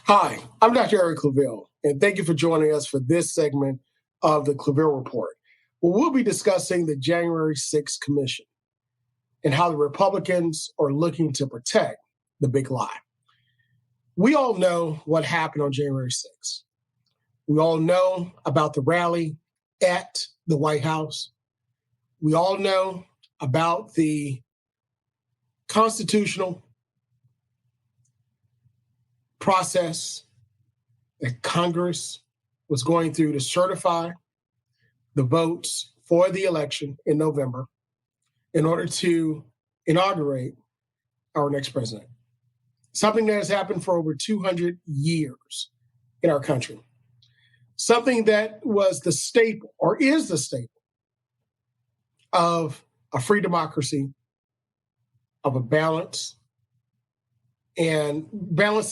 Hi, I'm Dr. Eric Claville, and thank you for joining us for this segment of the Claville Report, where we'll be discussing the January 6th Commission and how the Republicans are looking to protect the big lie. We all know what happened on January 6th. We all know about the rally at the White House. We all know about the constitutional process that Congress was going through to certify the votes for the election in November in order to inaugurate our next president. Something that has happened for over 200 years in our country. Something that was the staple, or is the staple, of a free democracy, of a balanced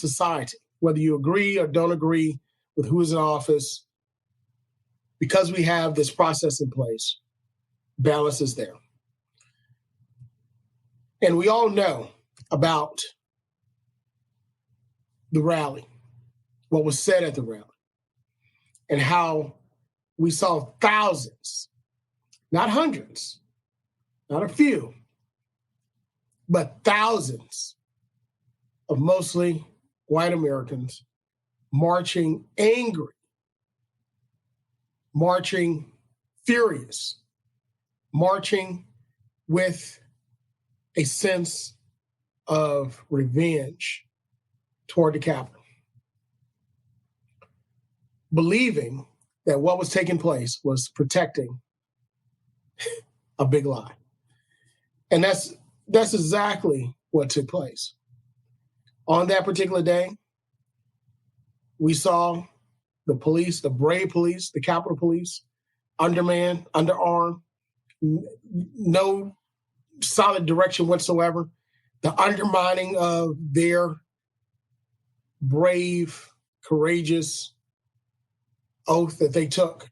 society, whether you agree or don't agree with who is in office. Because we have this process in place, balance is there. And we all know about the rally, what was said at the rally, and how we saw thousands, not hundreds, not a few, but thousands of mostly white Americans marching angry, marching furious, marching with a sense of revenge toward the Capitol, believing that what was taking place was protecting a big lie. And that's exactly what took place. On that particular day, we saw the police, the brave police, the Capitol Police, undermanned, underarmed, no solid direction whatsoever, the undermining of their brave, courageous oath that they took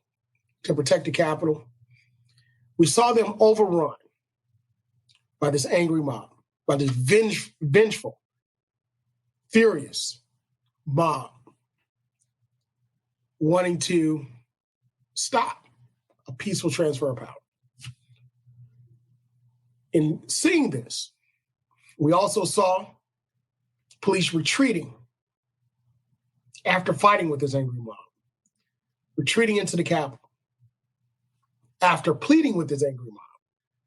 to protect the Capitol. We saw them overrun by this angry mob, by this vengeful, furious mob wanting to stop a peaceful transfer of power. In seeing this, we also saw police retreating after fighting with this angry mob, retreating into the Capitol, after pleading with this angry mob,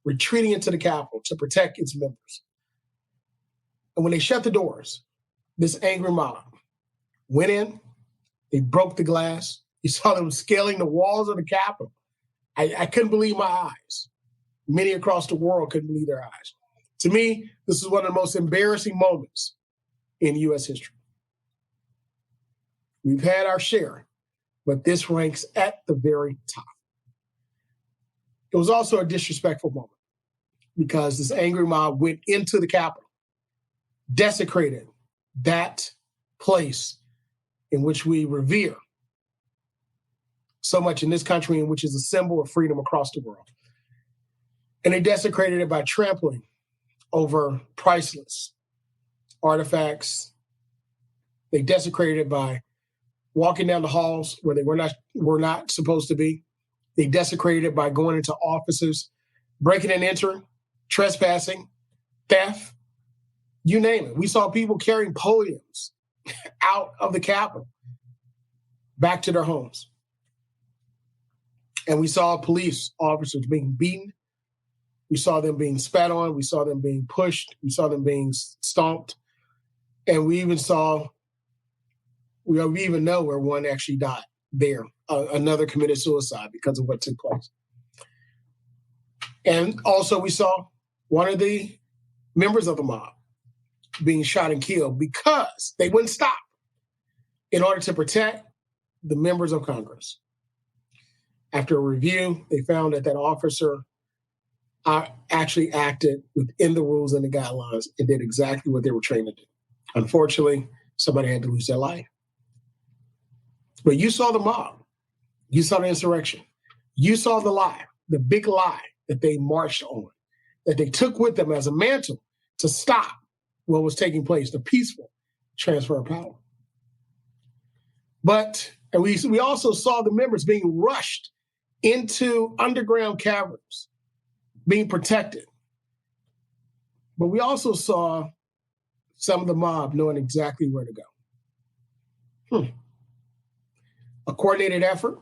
retreating into the Capitol to protect its members. And when they shut the doors, this angry mob went in, they broke the glass. You saw them scaling the walls of the Capitol. I couldn't believe my eyes. Many across the world couldn't believe their eyes. To me, this is one of the most embarrassing moments in U.S. history. We've had our share, but this ranks at the very top. It was also a disrespectful moment because this angry mob went into the Capitol, desecrated that place in which we revere so much in this country, and which is a symbol of freedom across the world. And they desecrated it by trampling over priceless artifacts. They desecrated it by walking down the halls where they were not supposed to be. They desecrated it by going into offices, breaking and entering, trespassing, theft, you name it. We saw people carrying podiums out of the Capitol back to their homes. And we saw police officers being beaten. We saw them being spat on. We saw them being pushed. We saw them being stomped. And we even know where one actually died there. Another committed suicide because of what took place. And also we saw one of the members of the mob being shot and killed because they wouldn't stop in order to protect the members of Congress. After a review, they found that officer actually acted within the rules and the guidelines and did exactly what they were trained to do. Unfortunately, somebody had to lose their life. But you saw the mob. You saw the insurrection. You saw the lie, the big lie that they marched on, that they took with them as a mantle to stop what was taking place, the peaceful transfer of power. And we also saw the members being rushed into underground caverns, being protected. But we also saw some of the mob knowing exactly where to go. A coordinated effort,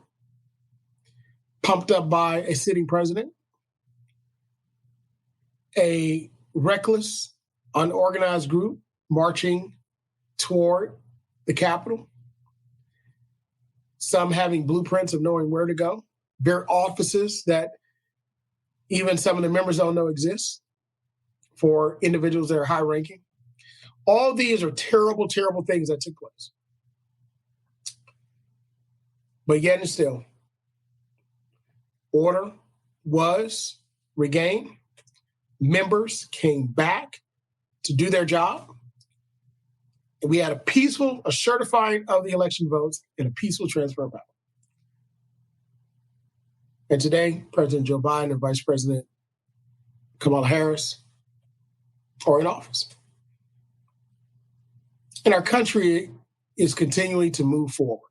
pumped up by a sitting president, a reckless, unorganized group marching toward the Capitol, some having blueprints of knowing where to go, their offices that even some of the members don't know exist for individuals that are high ranking. All these are terrible, terrible things that took place. But yet and still, order was regained. Members came back to do their job. And we had a certifying of the election votes and a peaceful transfer of power. And today, President Joe Biden and Vice President Kamala Harris are in office. And our country is continuing to move forward,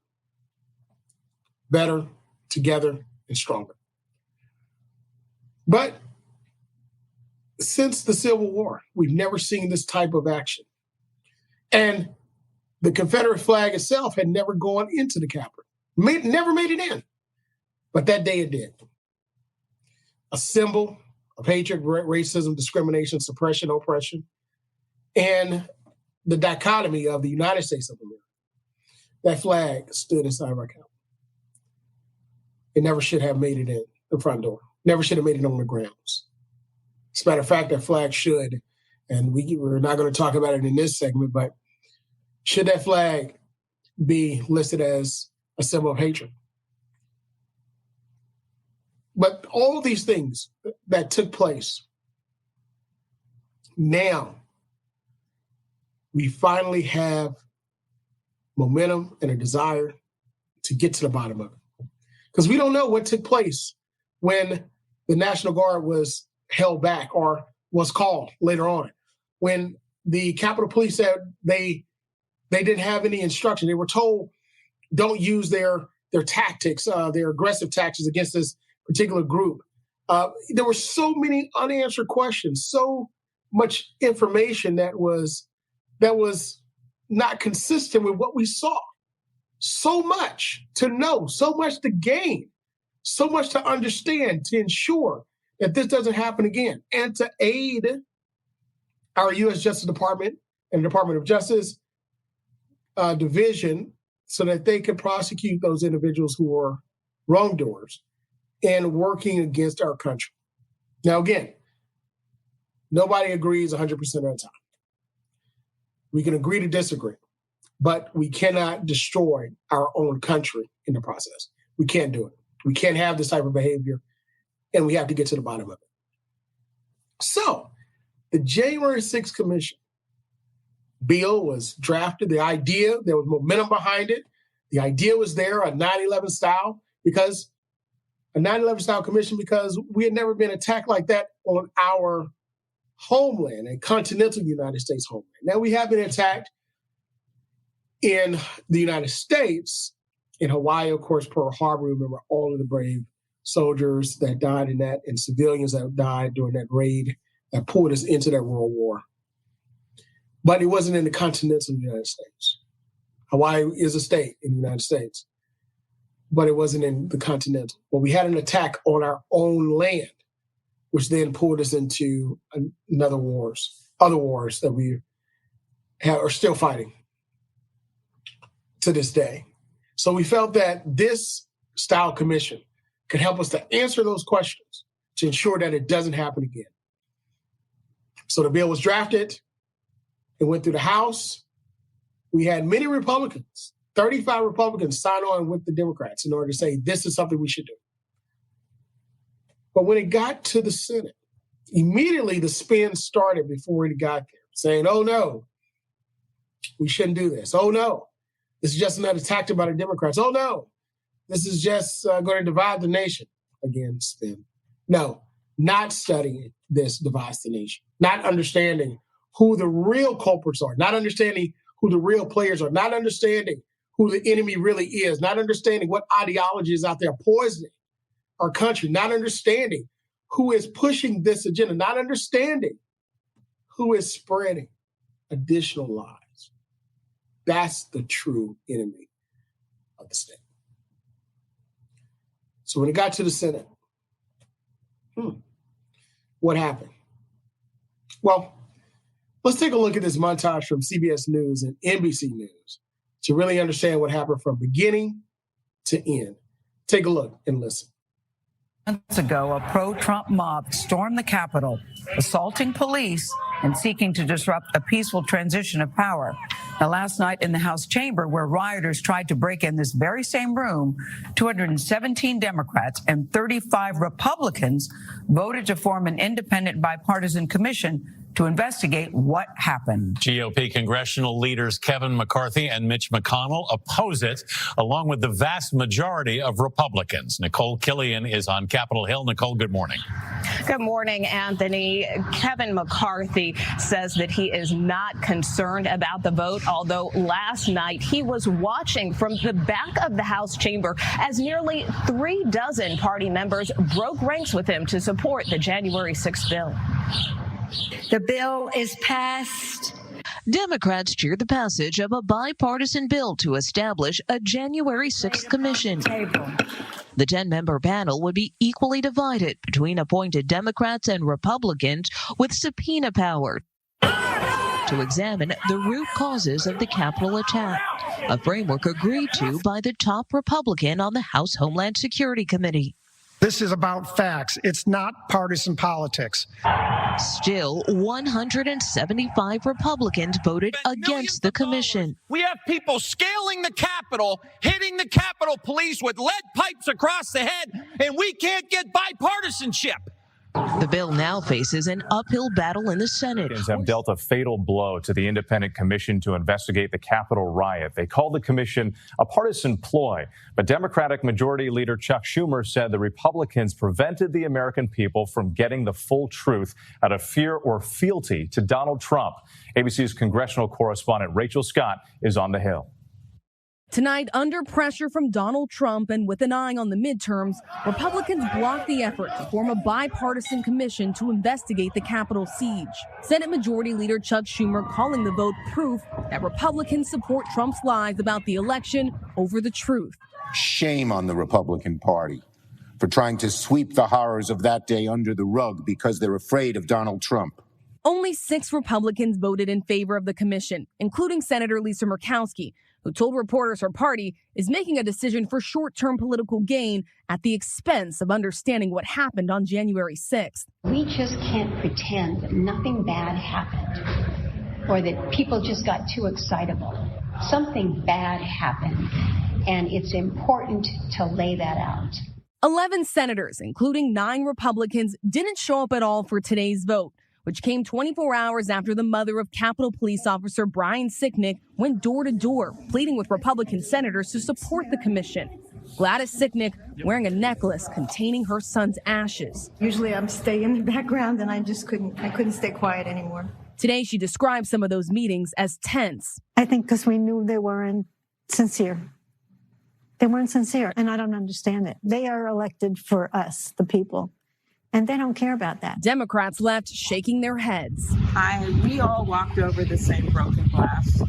better, together, and stronger. But since the Civil War, we've never seen this type of action. And the Confederate flag itself had never gone into the Capitol, never made it in. But that day it did. A symbol of hatred, racism, discrimination, suppression, oppression, and the dichotomy of the United States of America. That flag stood inside of our Capitol. It never should have made it in the front door. Never should have made it on the grounds. As a matter of fact, that flag should, and we're not going to talk about it in this segment, but should that flag be listed as a symbol of hatred? But all these things that took place, now we finally have momentum and a desire to get to the bottom of it. Because we don't know what took place when the National Guard was held back or was called later on. When the Capitol Police said they didn't have any instruction. They were told, don't use their tactics, their aggressive tactics against this particular group. There were so many unanswered questions, so much information that was not consistent with what we saw. So much to know, so much to gain, so much to understand, to ensure that this doesn't happen again, and to aid our U.S. Justice Department and the Department of Justice division so that they can prosecute those individuals who are wrongdoers and working against our country. Now, again, nobody agrees 100% of the time. We can agree to disagree, but we cannot destroy our own country in the process. We can't do it. We can't have this type of behavior, and we have to get to the bottom of it. So, the January 6th Commission bill was drafted. The idea, there was momentum behind it. The idea was there, a 9/11 style, because a 9/11 style commission, because we had never been attacked like that on our homeland, a continental United States homeland. Now we have been attacked in the United States, in Hawaii, of course, Pearl Harbor. Remember all of the brave soldiers that died in that, and civilians that died during that raid that pulled us into that World War. But it wasn't in the continental United States. Hawaii is a state in the United States, but it wasn't in the continental. But we had an attack on our own land, which then pulled us into other wars that we are still fighting to this day. So we felt that this style commission could help us to answer those questions to ensure that it doesn't happen again. So the bill was drafted. It went through the House. We had many Republicans, 35 Republicans, sign on with the Democrats in order to say this is something we should do. But when it got to the Senate, immediately the spin started before it got there, saying, oh, no, we shouldn't do this. Oh, no, this is just another tactic by the Democrats. Oh, no, this is just going to divide the nation. Again, spin. No, not studying this divides the nation, not understanding who the real culprits are, not understanding who the real players are, not understanding who the enemy really is, not understanding what ideology is out there poisoning our country, not understanding who is pushing this agenda, not understanding who is spreading additional lies. That's the true enemy of the state. So when it got to the Senate, what happened? Well, let's take a look at this montage from CBS News and NBC News to really understand what happened from beginning to end. Take a look and listen. Months ago, a pro-Trump mob stormed the Capitol, assaulting police and seeking to disrupt a peaceful transition of power. Now, last night in the House chamber, where rioters tried to break in this very same room, 217 Democrats and 35 Republicans voted to form an independent bipartisan commission to investigate what happened. GOP congressional leaders Kevin McCarthy and Mitch McConnell oppose it, along with the vast majority of Republicans. Nicole Killian is on Capitol Hill. Nicole, good morning. Good morning, Anthony. Kevin McCarthy says that he is not concerned about the vote, although last night he was watching from the back of the House chamber as nearly 36 party members broke ranks with him to support the January 6th bill. The bill is passed. Democrats cheered the passage of a bipartisan bill to establish a January 6th commission. The 10-member panel would be equally divided between appointed Democrats and Republicans with subpoena power to examine the root causes of the Capitol attack, a framework agreed to by the top Republican on the House Homeland Security Committee. This is about facts. It's not partisan politics. Still, 175 Republicans voted against the commission. We have people scaling the Capitol, hitting the Capitol Police with lead pipes across the head, and we can't get bipartisanship. The bill now faces an uphill battle in the Senate. Have dealt a fatal blow to the independent commission to investigate the Capitol riot. They called the commission a partisan ploy, but Democratic Majority Leader Chuck Schumer said the Republicans prevented the American people from getting the full truth out of fear or fealty to Donald Trump. ABC's congressional correspondent Rachel Scott is on the Hill. Tonight, under pressure from Donald Trump and with an eye on the midterms, Republicans blocked the effort to form a bipartisan commission to investigate the Capitol siege. Senate Majority Leader Chuck Schumer calling the vote proof that Republicans support Trump's lies about the election over the truth. Shame on the Republican Party for trying to sweep the horrors of that day under the rug because they're afraid of Donald Trump. Only 6 Republicans voted in favor of the commission, including Senator Lisa Murkowski, who told reporters her party is making a decision for short-term political gain at the expense of understanding what happened on January 6th. We just can't pretend that nothing bad happened or that people just got too excitable. Something bad happened, and it's important to lay that out. 11 senators, including 9 Republicans, didn't show up at all for today's vote, which came 24 hours after the mother of Capitol Police Officer Brian Sicknick went door to door, pleading with Republican senators to support the commission. Gladys Sicknick wearing a necklace containing her son's ashes. Usually I'm staying in the background, and I couldn't stay quiet anymore. Today, she described some of those meetings as tense. I think because we knew they weren't sincere. They weren't sincere, and I don't understand it. They are elected for us, the people. And they don't care about that. Democrats left shaking their heads. We all walked over the same broken glass.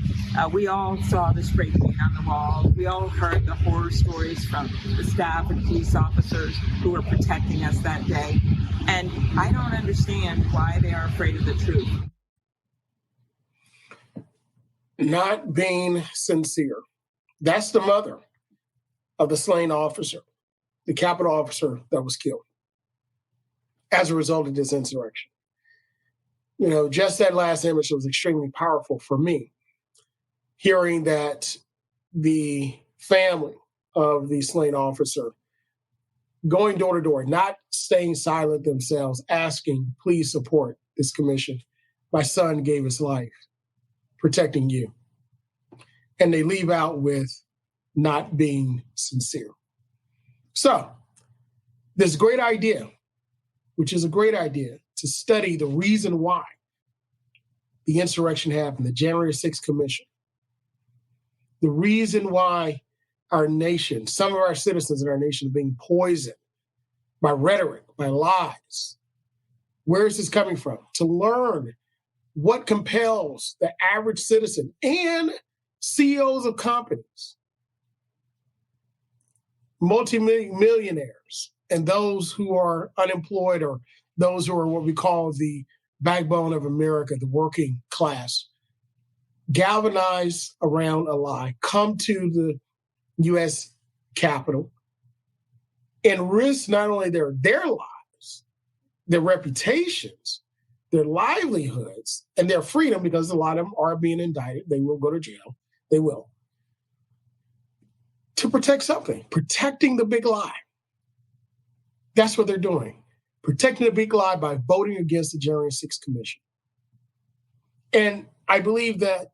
We all saw the spray paint on the wall. We all heard the horror stories from the staff and police officers who were protecting us that day. And I don't understand why they are afraid of the truth. Not being sincere. That's the mother of the slain officer, the Capitol officer that was killed as a result of this insurrection. You know, just that last image was extremely powerful for me. Hearing that the family of the slain officer going door to door, not staying silent themselves, asking, please support this commission. My son gave his life protecting you. And they leave out with not being sincere. So, this great idea, which is a great idea, to study the reason why the insurrection happened, the January 6th Commission, The reason why our nation, some of our citizens in our nation are being poisoned by rhetoric, by lies. Where is this coming from? To learn what compels the average citizen and CEOs of companies, multimillionaires, and those who are unemployed or those who are what we call the backbone of America, the working class, galvanize around a lie, come to the U.S. Capitol, and risk not only their lives, their reputations, their livelihoods, and their freedom, because a lot of them are being indicted. They will go to jail. They will. To protect something, protecting the big lie. That's what they're doing. Protecting the big lie by voting against the January 6th Commission. And I believe that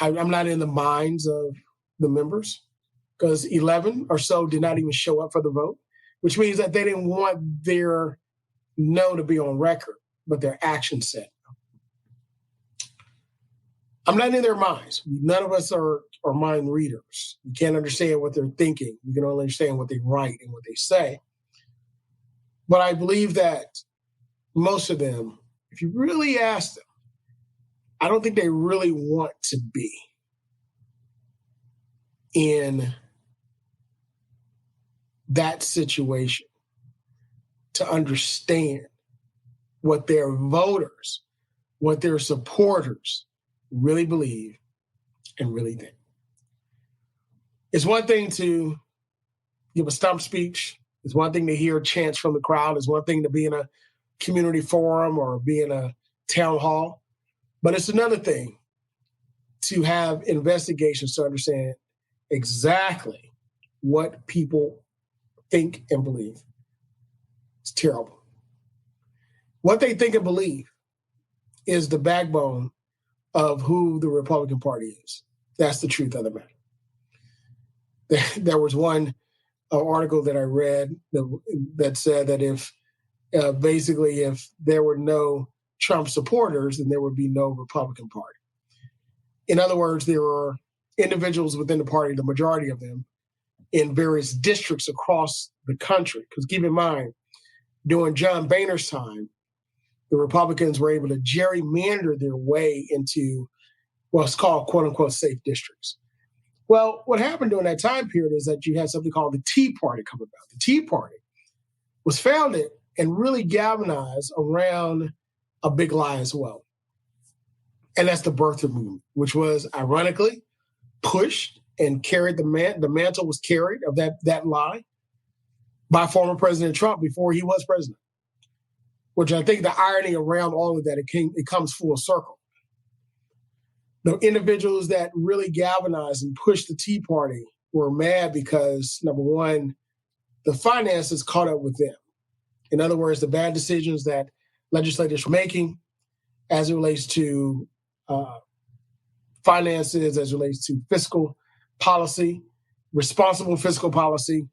I'm not in the minds of the members, because 11 or so did not even show up for the vote, which means that they didn't want their no to be on record, but their action said no. I'm not in their minds. None of us are mind readers. We can't understand what they're thinking. We can only understand what they write and what they say. But I believe that most of them, if you really ask them, I don't think they really want to be in that situation to understand what their voters, what their supporters really believe and really think. It's one thing to give a stump speech. It's one thing to hear chants from the crowd. It's one thing to be in a community forum or be in a town hall. But it's another thing to have investigations to understand exactly what people think and believe. It's terrible. What they think and believe is the backbone of who the Republican Party is. That's the truth of the matter. There was one article that I read that said that if there were no Trump supporters, then there would be no Republican Party. In other words, there are individuals within the party, the majority of them, in various districts across the country. Because keep in mind, during John Boehner's time, the Republicans were able to gerrymander their way into what's called, quote unquote, safe districts. Well, what happened during that time period is that you had something called the Tea Party come about. The Tea Party was founded and really galvanized around a big lie as well. And that's the birther movement, which was ironically pushed and carried the mantle was carried of that lie by former President Trump before he was president, which I think the irony around all of that, it comes full circle. The individuals that really galvanized and pushed the Tea Party were mad because, number one, the finances caught up with them. In other words, the bad decisions that legislators were making as it relates to finances, as it relates to fiscal policy, responsible fiscal policy,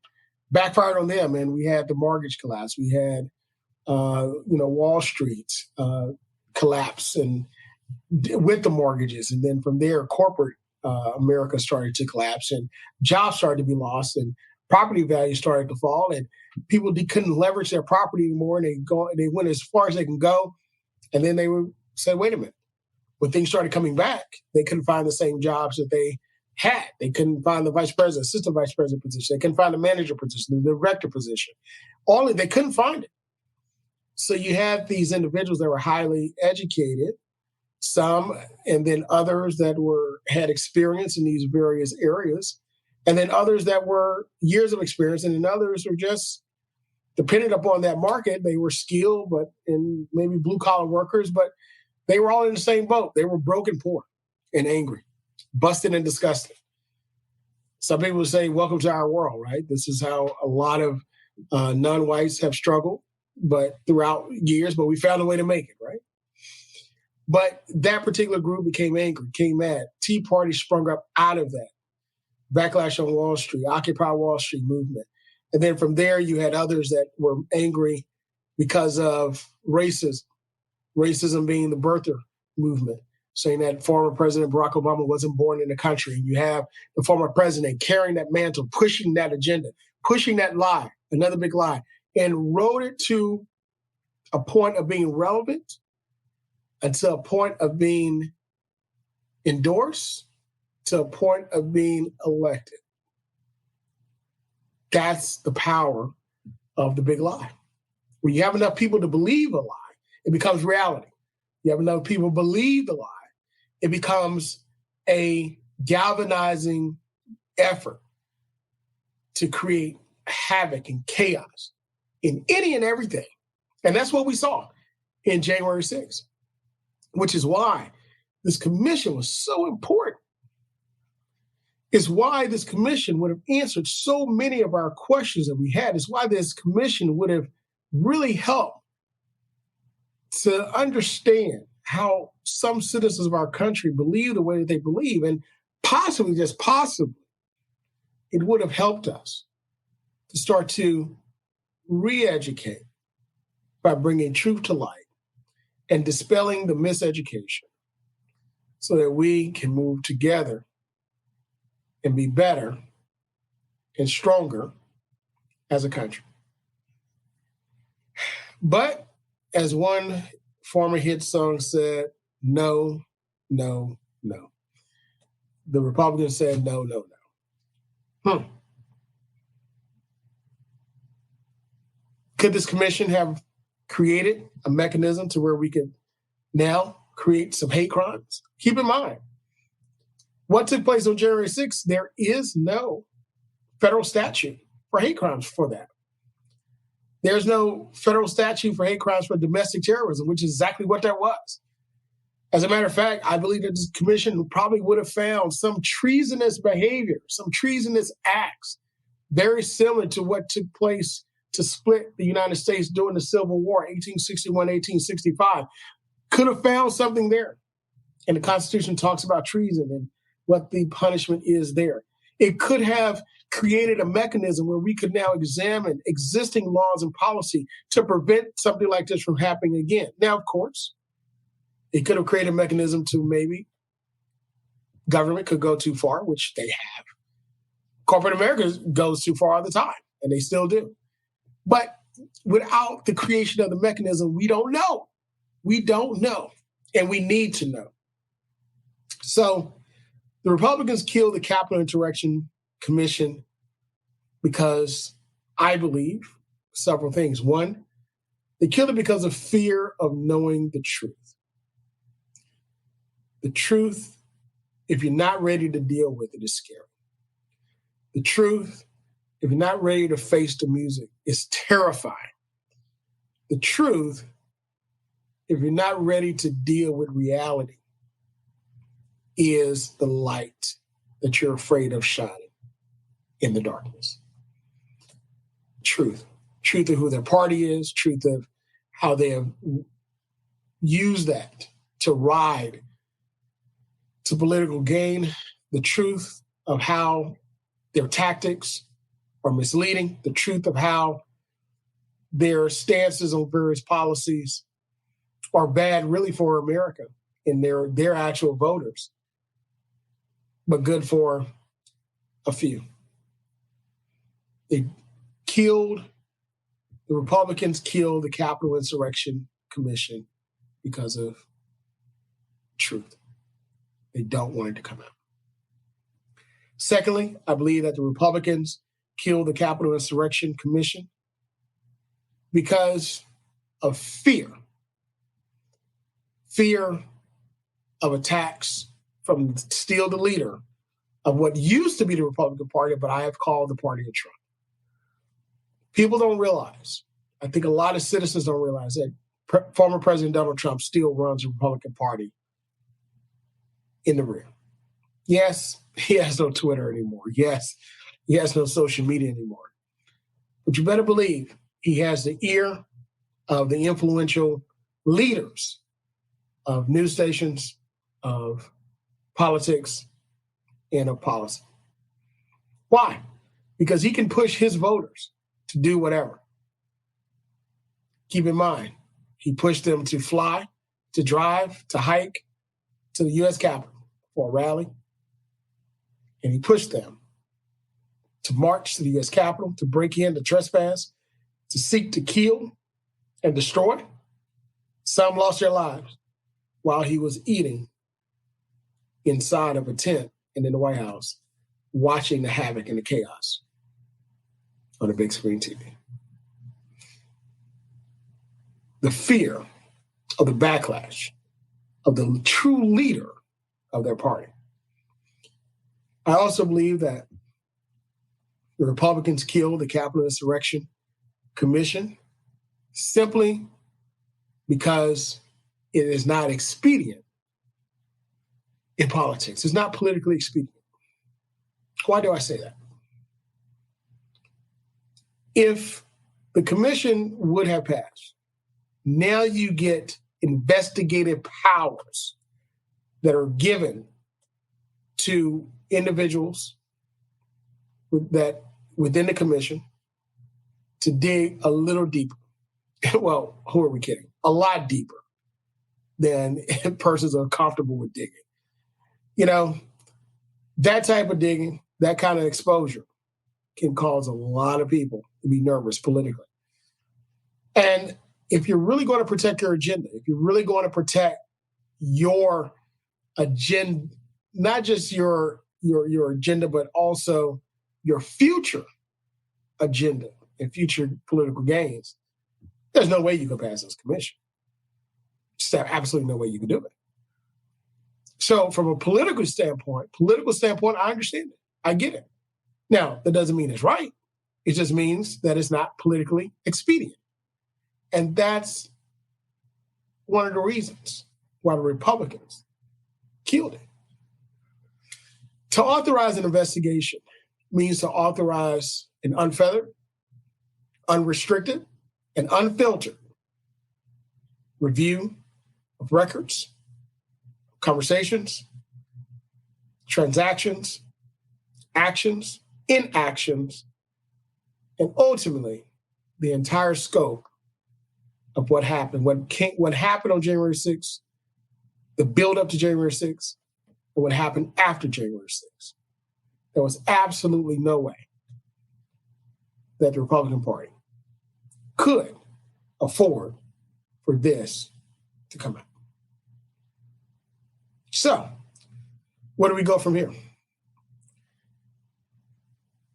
backfired on them. And we had the mortgage collapse. We had, Wall Street collapse and with the mortgages. And then from there, corporate America started to collapse and jobs started to be lost and property values started to fall and people couldn't leverage their property anymore. And they went as far as they can go. And then they said, wait a minute. When things started coming back, they couldn't find the same jobs that they had. They couldn't find the vice president, assistant vice president position. They couldn't find the manager position, the director position. They couldn't find it. So you had these individuals that were highly educated, some, and then others that had experience in these various areas, and then others that were years of experience, and then others were just dependent upon that market. They were skilled, and maybe blue collar workers, but they were all in the same boat. They were broke and poor and angry, busted and disgusted. Some people would say, welcome to our world, right? This is how a lot of non-whites have struggled, but throughout years, but we found a way to make it, right? But that particular group became angry, became mad. Tea Party sprung up out of that. Backlash on Wall Street, Occupy Wall Street movement. And then from there, you had others that were angry because of racism being the birther movement. saying that former President Barack Obama wasn't born in the country. And you have the former president carrying that mantle, pushing that agenda, pushing that lie, another big lie, and rode it to a point of being relevant and to a point of being endorsed, to a point of being elected. That's the power of the big lie. When you have enough people to believe a lie, it becomes reality. You have enough people believe the lie, it becomes a galvanizing effort to create havoc and chaos in any and everything. And that's what we saw in January 6th, which is why this commission was so important. It's why this commission would have answered so many of our questions that we had. It's why this commission would have really helped to understand how some citizens of our country believe the way that they believe, and possibly, just possibly, it would have helped us to start to re-educate by bringing truth to light and dispelling the miseducation so that we can move together and be better and stronger as a country. But as one former hit song said, no, no, no. The Republicans said no, no, no. Could this commission have created a mechanism to where we could now create some hate crimes? Keep in mind, what took place on January 6th, there is no federal statute for hate crimes for that. There's no federal statute for hate crimes for domestic terrorism, which is exactly what that was. As a matter of fact, I believe that this commission probably would have found some treasonous behavior, some treasonous acts, very similar to what took place to split the United States during the Civil War, 1861, 1865. Could have found something there. And the Constitution talks about treason and what the punishment is there. It could have created a mechanism where we could now examine existing laws and policy to prevent something like this from happening again. Now, of course, it could have created a mechanism to maybe government could go too far, which they have. Corporate America goes too far all the time, and they still do. But without the creation of the mechanism, we don't know. We don't know, and we need to know. So the Republicans killed the Capitol Insurrection Commission because I believe several things. One, they killed it because of fear of knowing the truth. The truth, if you're not ready to deal with it, is scary. The truth, if you're not ready to face the music, is terrifying. The truth, if you're not ready to deal with reality, is the light that you're afraid of shining in the darkness. Truth. Truth of who their party is, truth of how they have used that to ride to political gain, the truth of how their tactics are misleading, the truth of how their stances on various policies are bad really for America and their actual voters, but good for a few. The Republicans killed the Capitol Insurrection Commission because of truth. They don't want it to come out. Secondly, I believe that the Republicans killed the Capitol Insurrection Commission because of fear. Fear of attacks from still the leader of what used to be the Republican Party, but I have called the party of Trump. People don't realize, I think a lot of citizens don't realize that former President Donald Trump still runs the Republican Party in the rear. Yes, he has no Twitter anymore. Yes, he has no social media anymore. But you better believe he has the ear of the influential leaders of news stations, of politics, and of policy. Why? Because he can push his voters to do whatever. Keep in mind, he pushed them to fly, to drive, to hike, to the U.S. Capitol for a rally, and he pushed them to march to the U.S. Capitol, to break in, to trespass, to seek to kill and destroy. Some lost their lives while he was eating inside of a tent and in the White House, watching the havoc and the chaos on a big screen TV. The fear of the backlash of the true leader of their party. I also believe that the Republicans killed the Capitol Insurrection Commission simply because it is not expedient in politics. It's not politically expedient. Why do I say that? If the commission would have passed, now you get investigative powers that are given to individuals that within the commission to dig a little deeper. Well, who are we kidding? A lot deeper than persons are comfortable with digging. You know, that type of digging, that kind of exposure can cause a lot of people to be nervous politically. And if you're really going to protect your agenda, if you're really going to protect your agenda, not just your agenda, but also your future agenda and future political gains, there's no way you can pass this commission. Just absolutely no way you can do it. So from a political standpoint, I understand it. I get it. Now, that doesn't mean it's right. It just means that it's not politically expedient. And that's one of the reasons why the Republicans killed it. To authorize an investigation means to authorize an unfeathered, unrestricted, and unfiltered review of records, conversations, transactions, actions, inactions, and ultimately the entire scope of what happened. What happened on January 6th, the build-up to January 6th, and what happened after January 6th. There was absolutely no way that the Republican Party could afford for this to come out. So, where do we go from here?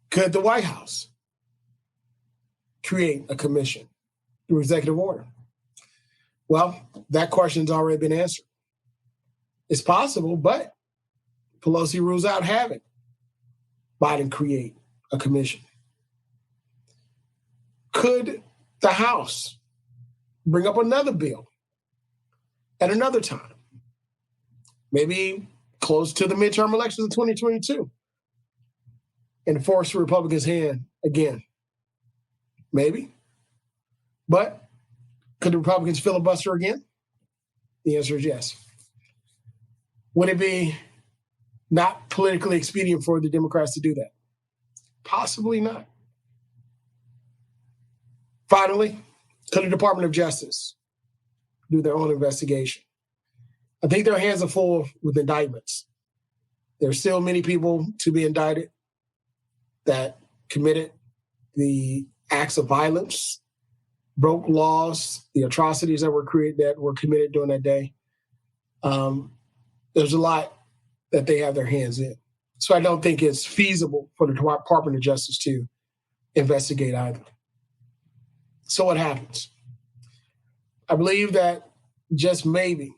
Could the White House create a commission through executive order? Well, that question's already been answered. It's possible, but Pelosi rules out having Biden create a commission. Could the House bring up another bill at another time? Maybe close to the midterm elections of 2022 and force the Republicans' hand again. Maybe. But could the Republicans filibuster again? The answer is yes. Would it be not politically expedient for the Democrats to do that? Possibly not. Finally, could the Department of Justice do their own investigation? I think their hands are full with indictments. There are still many people to be indicted that committed the acts of violence, broke laws, the atrocities that were committed during that day. There's a lot that they have their hands in. So I don't think it's feasible for the Department of Justice to investigate either. So what happens? I believe that just maybe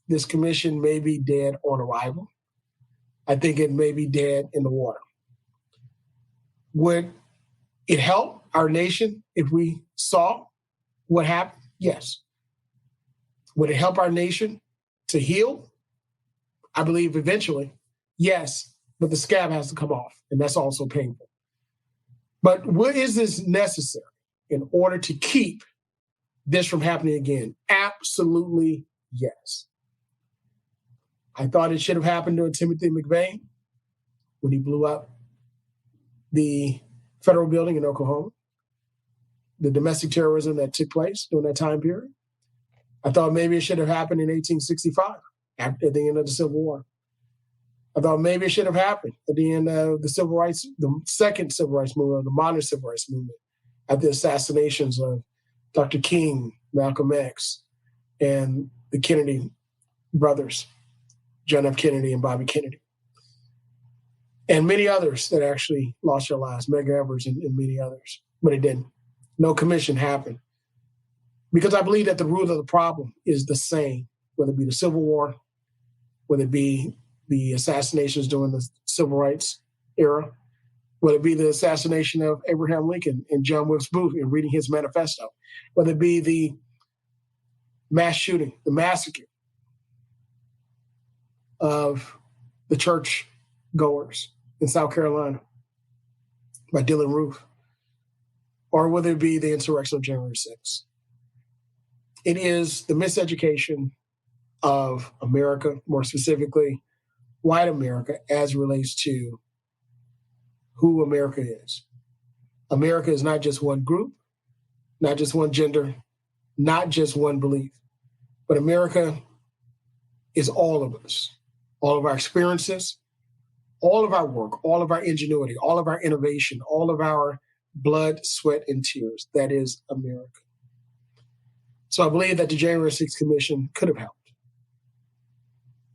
this commission may be dead on arrival. I think it may be dead in the water. Would it help our nation if we saw what happened? Yes. Would it help our nation to heal? I believe eventually, yes, but the scab has to come off, and that's also painful. But is this necessary in order to keep this from happening again? Absolutely yes. I thought it should have happened to Timothy McVeigh when he blew up the federal building in Oklahoma, the domestic terrorism that took place during that time period. I thought maybe it should have happened in 1865 at the end of the Civil War. I thought maybe it should have happened at the end of the civil rights, the second civil rights movement, or the modern civil rights movement, at the assassinations of Dr. King, Malcolm X, and the Kennedy brothers, John F. Kennedy and Bobby Kennedy, and many others that actually lost their lives, Medgar Evers and many others. But it didn't. No commission happened. Because I believe that the root of the problem is the same, whether it be the Civil War, whether it be the assassinations during the Civil Rights era, whether it be the assassination of Abraham Lincoln and John Wilkes Booth and reading his manifesto, whether it be the mass shooting, the massacre of the church goers in South Carolina by Dylann Roof, or whether it be the insurrection of January 6th. It is the miseducation of America, more specifically, white America, as it relates to who America is. America is not just one group, not just one gender, not just one belief, but America is all of us, all of our experiences, all of our work, all of our ingenuity, all of our innovation, all of our blood, sweat, and tears. That is America. So I believe that the January 6th Commission could have helped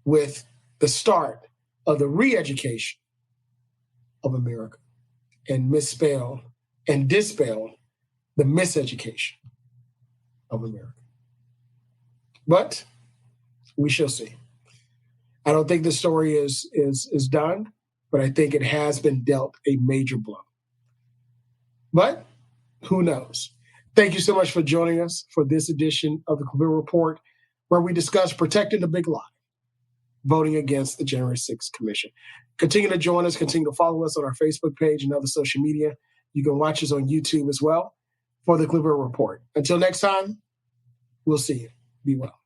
with the start of the re-education of America and dispel the miseducation of America. But we shall see. I don't think the story is done, but I think it has been dealt a major blow. But who knows? Thank you so much for joining us for this edition of the Claville Report, where we discuss protecting the big lie, voting against the January 6th Commission. Continue to join us. Continue to follow us on our Facebook page and other social media. You can watch us on YouTube as well for the Claville Report. Until next time, we'll see you. Be well.